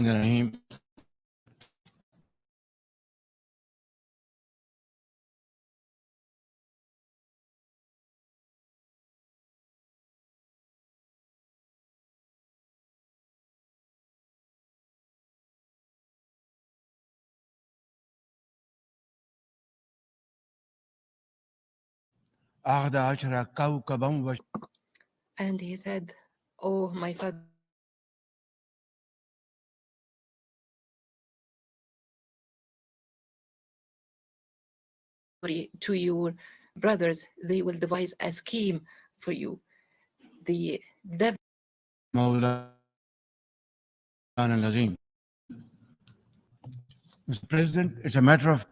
Rahim. أحد عشر كوكبا And he said, "Oh, my father, to your brothers, they will devise a scheme for you. The devil مولانا العظيم. Mr. President, it's a matter of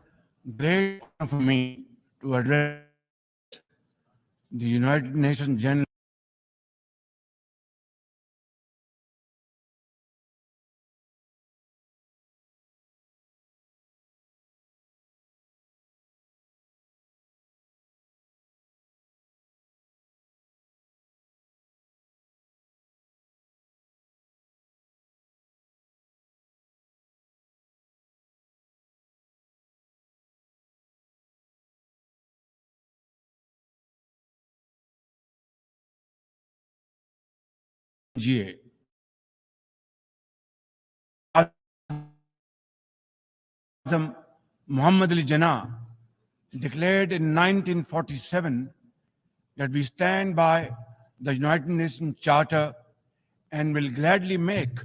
great honor for me to address the United Nations General UNGA. Azam Muhammad Ali Jinnah declared in 1947 that we stand by the United Nations Charter and will gladly make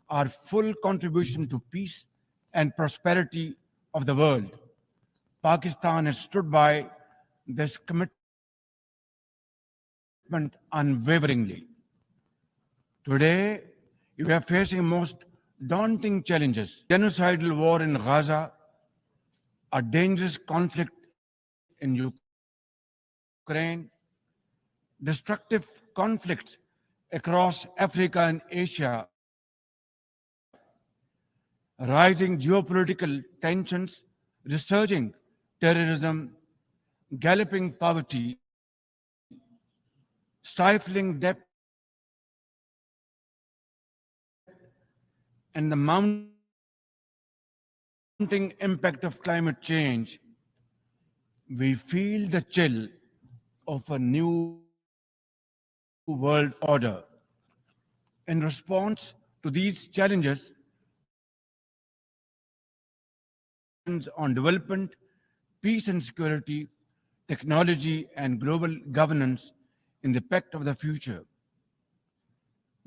our full contribution to peace and prosperity of the world. Pakistan has stood by this commitment unwaveringly. Today, we are facing most daunting challenges. Genocidal war in Gaza, a dangerous conflict in Ukraine, destructive conflicts across Africa and Asia, rising geopolitical tensions, resurging terrorism, galloping poverty, stifling debt, and the mounting impact of climate change, we feel the chill of a new world order. In response to these challenges, on development, peace and security, technology, and global governance in the pact of the future.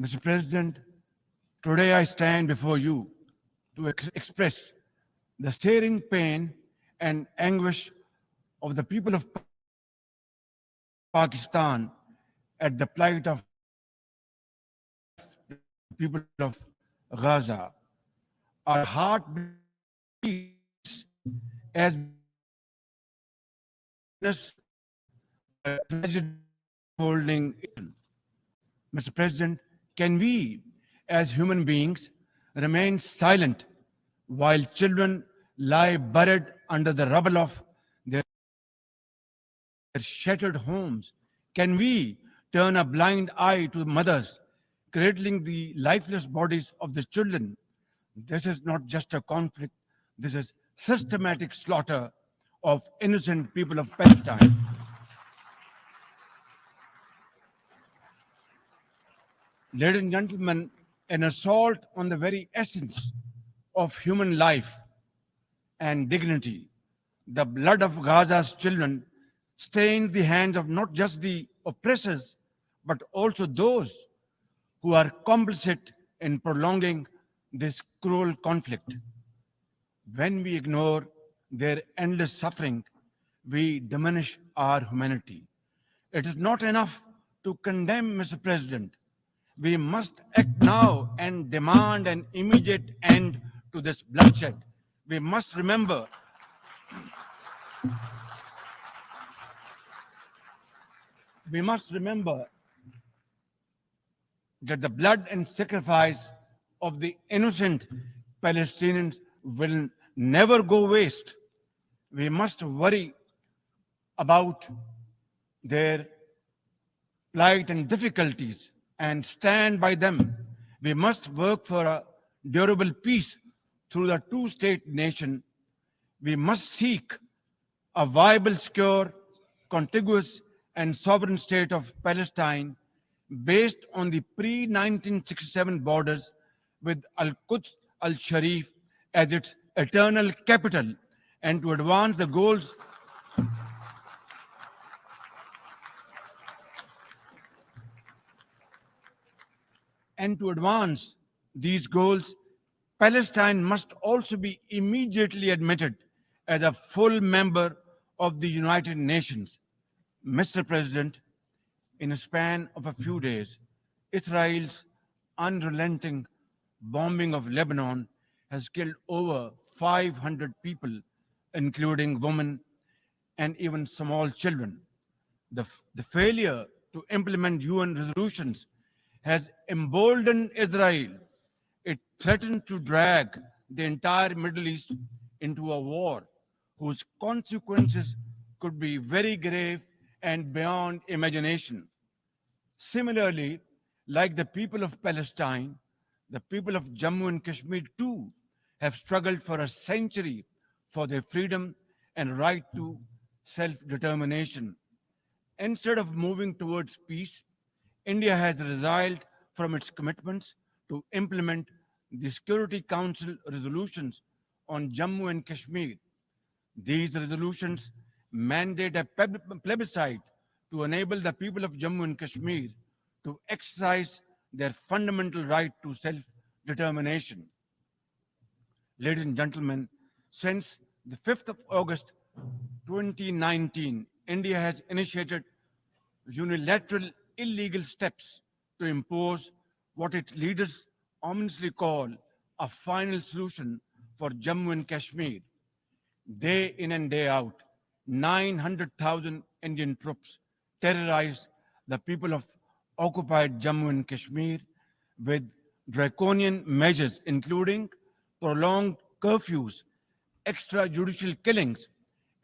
Mr. President, today I stand before you to express the searing pain and anguish of the people of Pakistan at the plight of the people of Gaza. Our heart beats as we witness the tragedy unfolding. Mr. President, can we, as human beings, remain silent while children lie buried under the rubble of their shattered homes? Can we turn a blind eye to mothers cradling the lifeless bodies of the children? This is not just a conflict, this is systematic slaughter of innocent people of Palestine. Ladies and gentlemen, an assault on the very essence of human life and dignity. The blood of Gaza's children stains the hands of not just the oppressors, but also those who are complicit in prolonging this cruel conflict. When we ignore their endless suffering, we diminish our humanity. It is not enough to condemn, Mr. President. We must act now and demand an immediate end to this bloodshed. We must remember we must remember that the blood and sacrifice of the innocent Palestinians will never go waste. We must worry about their plight and difficulties and stand by them. We must work for a durable peace through the two-state nation, we must seek a viable, secure, contiguous, and sovereign state of Palestine based on the pre 1967 borders with Al Quds al Sharif as its eternal capital, and to advance the goals and to advance these goals, Palestine must also be immediately admitted as a full member of the United Nations. Mr. President, in a span of a few days, Israel's unrelenting bombing of Lebanon has killed over 500 people, including women and even small children. The failure to implement UN resolutions has emboldened Israel. It threatened to drag the entire Middle East into a war whose consequences could be very grave and beyond imagination. Similarly, like the people of Palestine, the people of Jammu and Kashmir too have struggled for a century for their freedom and right to self determination. Instead of moving towards peace, India has resiled from its commitments to implement the Security Council resolutions on Jammu and Kashmir. These resolutions mandate a plebiscite to enable the people of Jammu and Kashmir to exercise their fundamental right to self determination. Ladies and gentlemen, since the 5th of August 2019, India has initiated unilateral illegal steps to impose what its leaders ominously call a final solution for Jammu and Kashmir. Day in and day out, 900,000 Indian troops terrorized the people of occupied Jammu and Kashmir with draconian measures, including prolonged curfews, extrajudicial killings,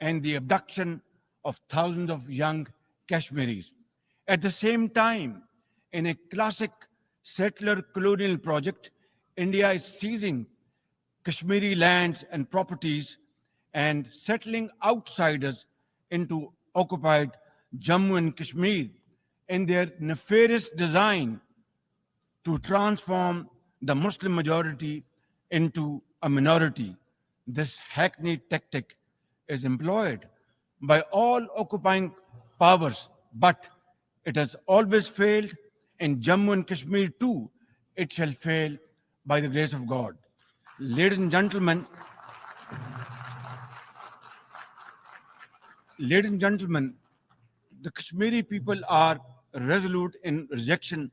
and the abduction of thousands of young Kashmiris. At the same time, in a classic settler colonial project, India is seizing Kashmiri lands and properties and settling outsiders into occupied Jammu and Kashmir in their nefarious design to transform the Muslim majority into a minority. This hackneyed tactic is employed by all occupying powers, but it has always failed. In Jammu and Kashmir too, it shall fail by the grace of God. Ladies and gentlemen, ladies and gentlemen, the Kashmiri people are resolute in rejection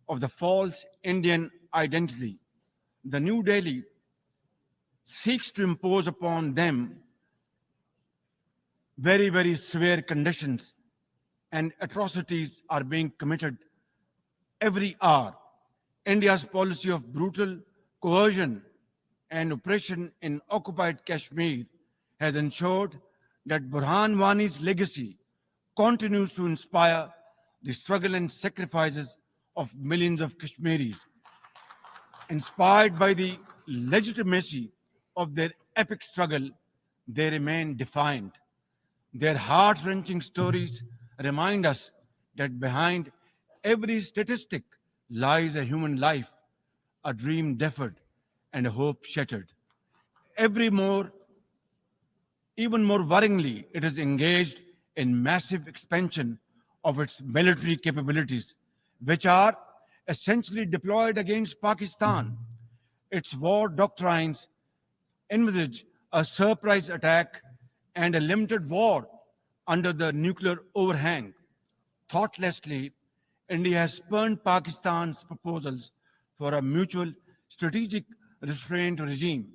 of the false Indian identity. The New Delhi seeks to impose upon them very, very severe conditions, and atrocities are being committed every hour. India's policy of brutal coercion and oppression in occupied Kashmir has ensured that Burhan Wani's legacy continues to inspire the struggle and sacrifices of millions of Kashmiris. Inspired by the legitimacy of their epic struggle, they remain defiant. Their heart wrenching stories remind us that behind every statistic lies a human life, a dream deferred, and a hope shattered. Every more, even more worryingly, it is engaged in massive expansion of its military capabilities, which are essentially deployed against Pakistan. Its war doctrines envisage a surprise attack and a limited war under the nuclear overhang. Thoughtlessly, India has spurned Pakistan's proposals for a mutual strategic restraint regime.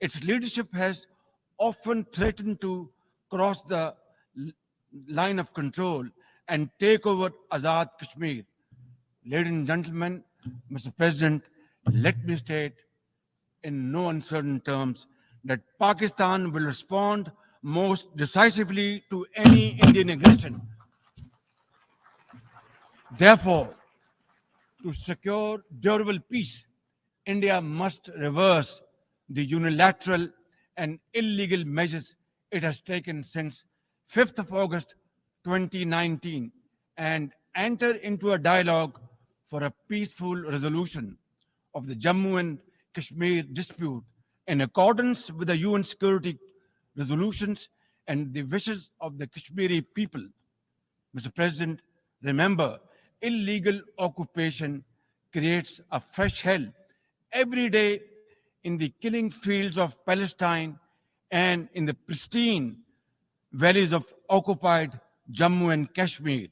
Its leadership has often threatened to cross the line of control and take over Azad Kashmir. Ladies and gentlemen, Mr. President, let me state in no uncertain terms that Pakistan will respond most decisively to any Indian aggression. Therefore, to secure durable peace, India must reverse the unilateral and illegal measures it has taken since 5th of August 2019 and enter into a dialogue for a peaceful resolution of the Jammu and Kashmir dispute in accordance with the UN security resolutions and the wishes of the Kashmiri people. Mr. President, remember, illegal occupation creates a fresh hell every day in the killing fields of Palestine and in the pristine valleys of occupied Jammu and Kashmir.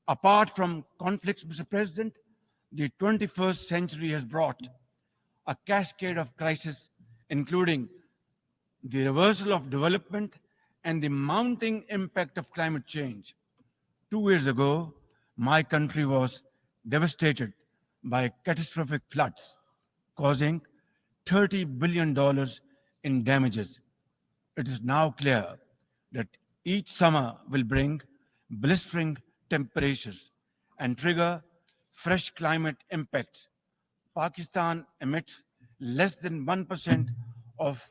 Apart from conflicts, Mr. President, the 21st century has brought a cascade of crises, including the reversal of development and the mounting impact of climate change. 2 years ago, my country was devastated by catastrophic floods, causing $30 billion in damages. It is now clear that each summer will bring blistering temperatures and trigger fresh climate impacts. Pakistan emits less than 1% of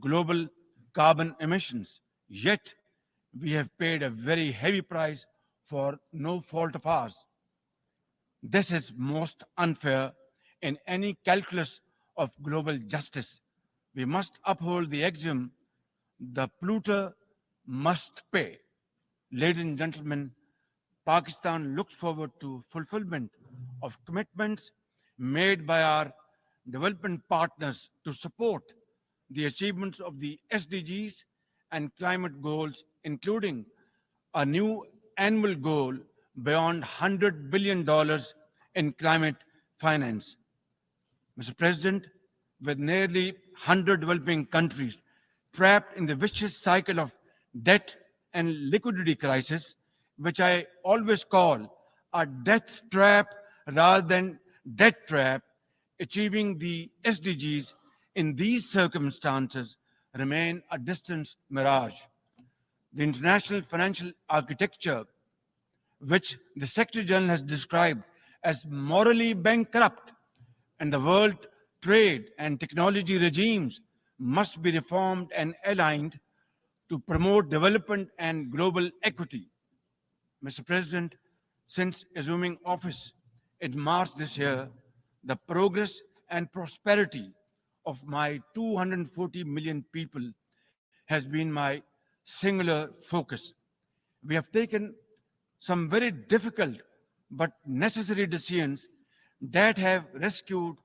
global carbon emissions, yet we have paid a very heavy price for no fault of ours. This is most unfair in any calculus of global justice. We must uphold the axiom the polluter must pay. Ladies and gentlemen, Pakistan looks forward to fulfillment of commitments made by our development partners to support the achievements of the SDGs and climate goals, including a new annual goal beyond $100 billion in climate finance. Mr. President, with nearly 100 developing countries trapped in the vicious cycle of debt and liquidity crisis, which I always call a death trap rather than debt trap, achieving the SDGs in these circumstances remain a distant mirage. The international financial architecture, which the Secretary General has described as morally bankrupt, and the world trade and technology regimes must be reformed and aligned to promote development and global equity. Mr. President, since assuming office in March this year, the progress and prosperity of my 240 million people has been my singular focus. We have taken some very difficult but necessary decisions that have rescued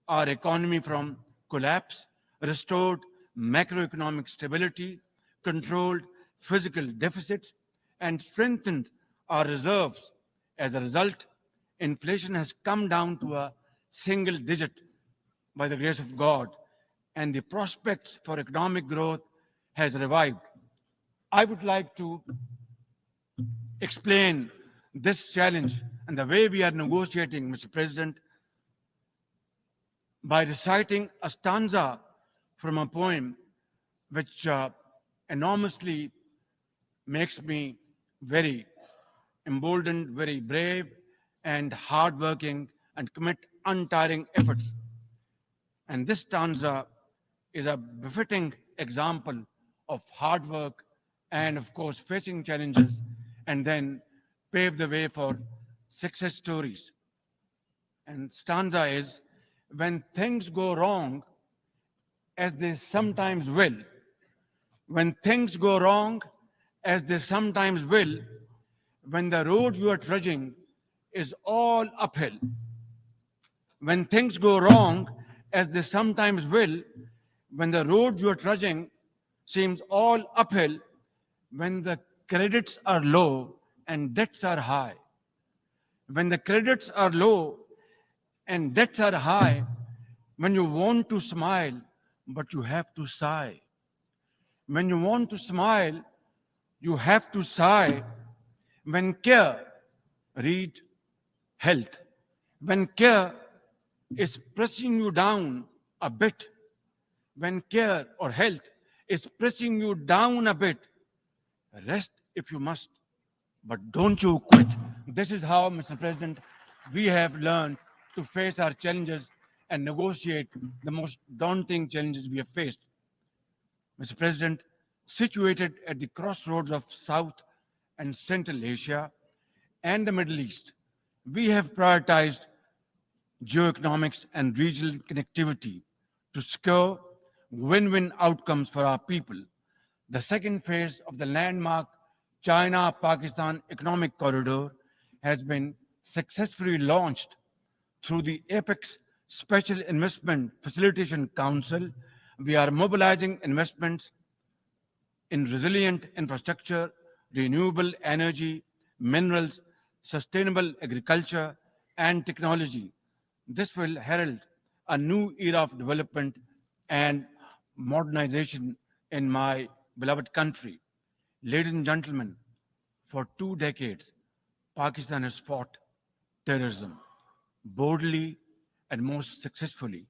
our economy from collapse, restored macroeconomic stability, controlled physical deficits, and strengthened our reserves. As a result, inflation has come down to a single digit by the grace of God, and the prospects for economic growth has revived. I would like to explain this challenge and the way we are negotiating, Mr. President, by reciting a stanza from a poem which enormously makes me very emboldened, very brave, and hardworking, and commit untiring efforts. And this stanza is a befitting example of hard work and, of course, facing challenges and then pave the way for success stories. And stanza is when things go wrong, as they sometimes will, when things go wrong, as they sometimes will, when the road you are trudging is all uphill, when things go wrong, as they sometimes will, when the road you are trudging seems all uphill, when the credits are low and debts are high, when the credits are low and debts are high, when you want to smile, but you have to sigh. When you want to smile, you have to sigh. When care, read health. When care is pressing you down a bit, when care or health is pressing you down a bit, rest if you must, but don't you quit. This is how, Mr. President, we have learned to face our challenges and negotiate the most daunting challenges we have faced. Mr. President, situated at the crossroads of South and Central Asia and the Middle East, we have prioritized geoeconomics and regional connectivity to secure win win outcomes for our people. The second phase of the landmark China Pakistan Economic Corridor has been successfully launched through the Apex Special Investment Facilitation Council. We are mobilizing investments in resilient infrastructure, renewable energy, minerals, sustainable agriculture, and technology. This will herald a new era of development and modernization in my beloved country. Ladies and gentlemen, for 2 decades, Pakistan has fought terrorism boldly and most successfully,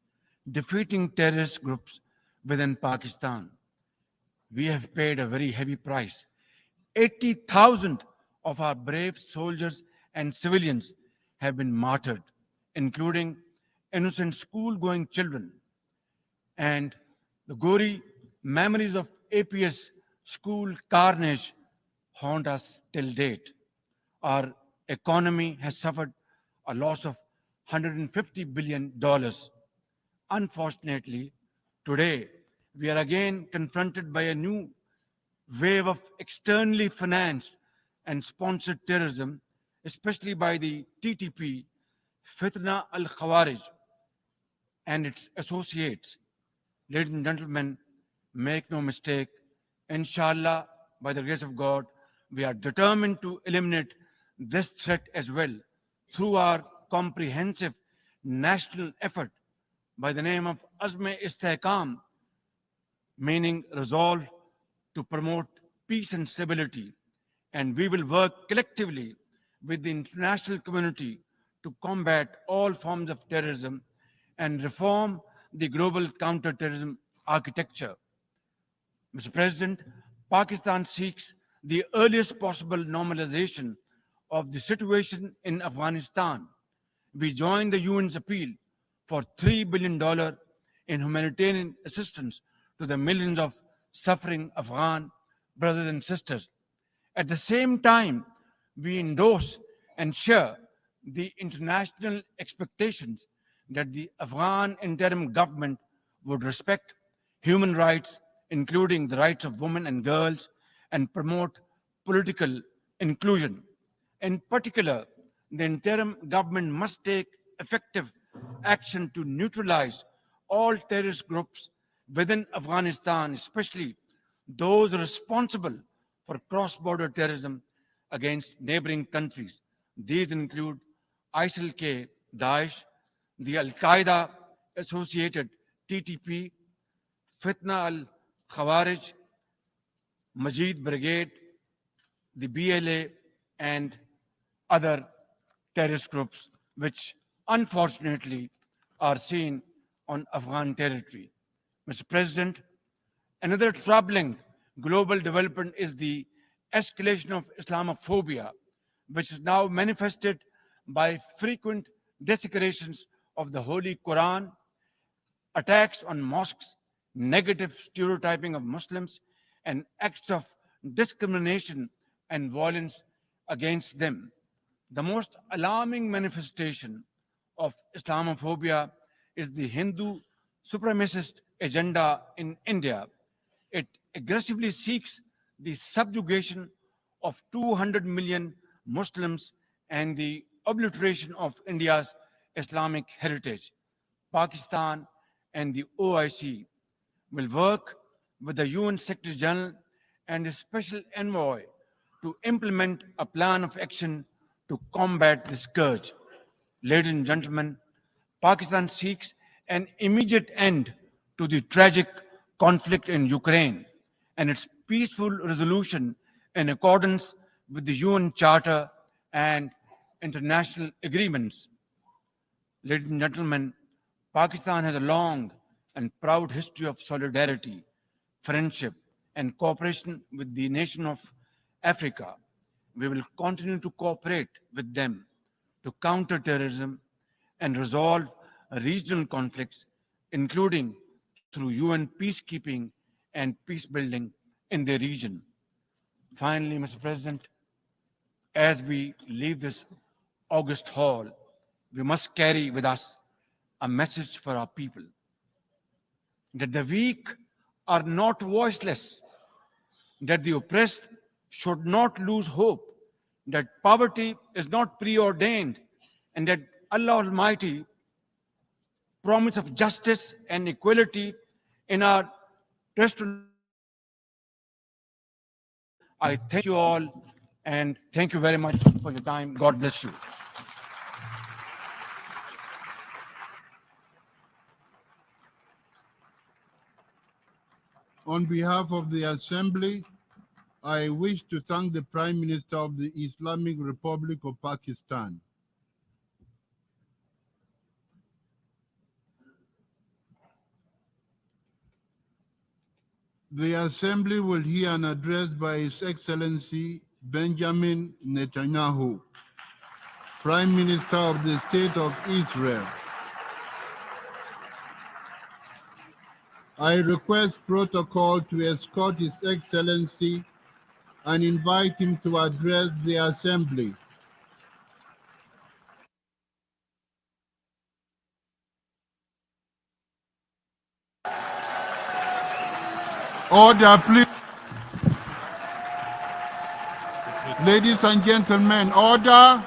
defeating terrorist groups within Pakistan. We have paid a very heavy price. 80,000 of our brave soldiers and civilians have been martyred, including innocent school going children. And the gory memories of APS school carnage haunt us till date. Our economy has suffered a loss of $150 billion. Unfortunately, today we are again confronted by a new wave of externally financed and sponsored terrorism, especially by the TTP, Fitna al Khawarij, and its associates. Ladies and gentlemen, make no mistake, inshallah, by the grace of God, we are determined to eliminate this threat as well through our comprehensive national effort by the name of Azme Istehkam, meaning resolve to promote peace and stability. And we will work collectively with the international community to combat all forms of terrorism and reform the global counterterrorism architecture. Mr. President, Pakistan seeks the earliest possible normalization of the situation in Afghanistan. We join the UN's appeal for $3 billion in humanitarian assistance to the millions of suffering Afghan brothers and sisters. At the same time, we endorse and share the international expectations that the Afghan interim government would respect human rights, including the rights of women and girls, and promote political inclusion. In particular, the interim government must take effective action to neutralize all terrorist groups within Afghanistan, especially those responsible for cross border terrorism against neighboring countries. These include ISIL K, Daesh, the Al Qaeda associated TTP, Fitna al Khawarij, Majid Brigade, the BLA, and other terrorist groups, which unfortunately are seen on Afghan territory. Mr. President, another troubling global development is the escalation of Islamophobia, which is now manifested by frequent desecrations of the Holy Quran, attacks on mosques, negative stereotyping of Muslims, and acts of discrimination and violence against them. The most alarming manifestation of Islamophobia is the Hindu supremacist agenda in India. It aggressively seeks the subjugation of 200 million Muslims and the obliteration of India's Islamic heritage. Pakistan and the OIC will work with the UN Secretary General and the Special Envoy to implement a plan of action to combat this scourge. Ladies and gentlemen, Pakistan seeks an immediate end to the tragic conflict in Ukraine and its peaceful resolution in accordance with the UN Charter and international agreements. Ladies and gentlemen, Pakistan has a long and proud history of solidarity, friendship, and cooperation with the nation of Africa. We will continue to cooperate with them to counter terrorism and resolve regional conflicts, including through UN peacekeeping and peace building in the region. Finally, Mr. President, as we leave this August hall, we must carry with us a message for our people that the weak are not voiceless, that the oppressed should not lose hope, that poverty is not preordained, and that Allah Almighty promise of justice and equality in our terrestrial life. I thank you all and thank you very much for your time. God bless you. On behalf of the Assembly, I wish to thank the Prime Minister of the Islamic Republic of Pakistan. The Assembly will hear an address by His Excellency Benjamin Netanyahu, Prime Minister of the State of Israel. I request protocol to escort His Excellency and invite him to address the Assembly. Order, please. Ladies and gentlemen, order.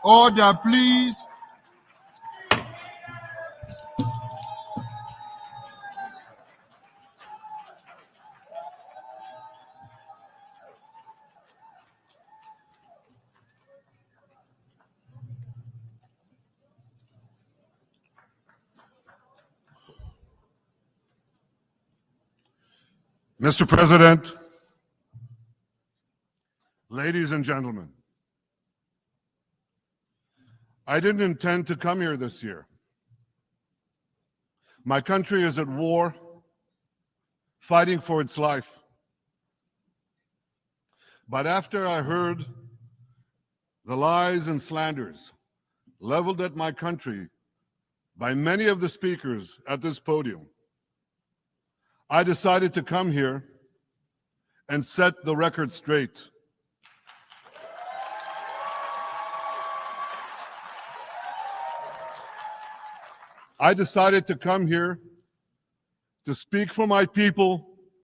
Order, please. Mr. President, ladies and gentlemen, I didn't intend to come here this year. My country is at war, fighting for its life. But after I heard the lies and slanders leveled at my country by many of the speakers at this podium, I decided to come here and set the record straight. I decided to come here to speak for my people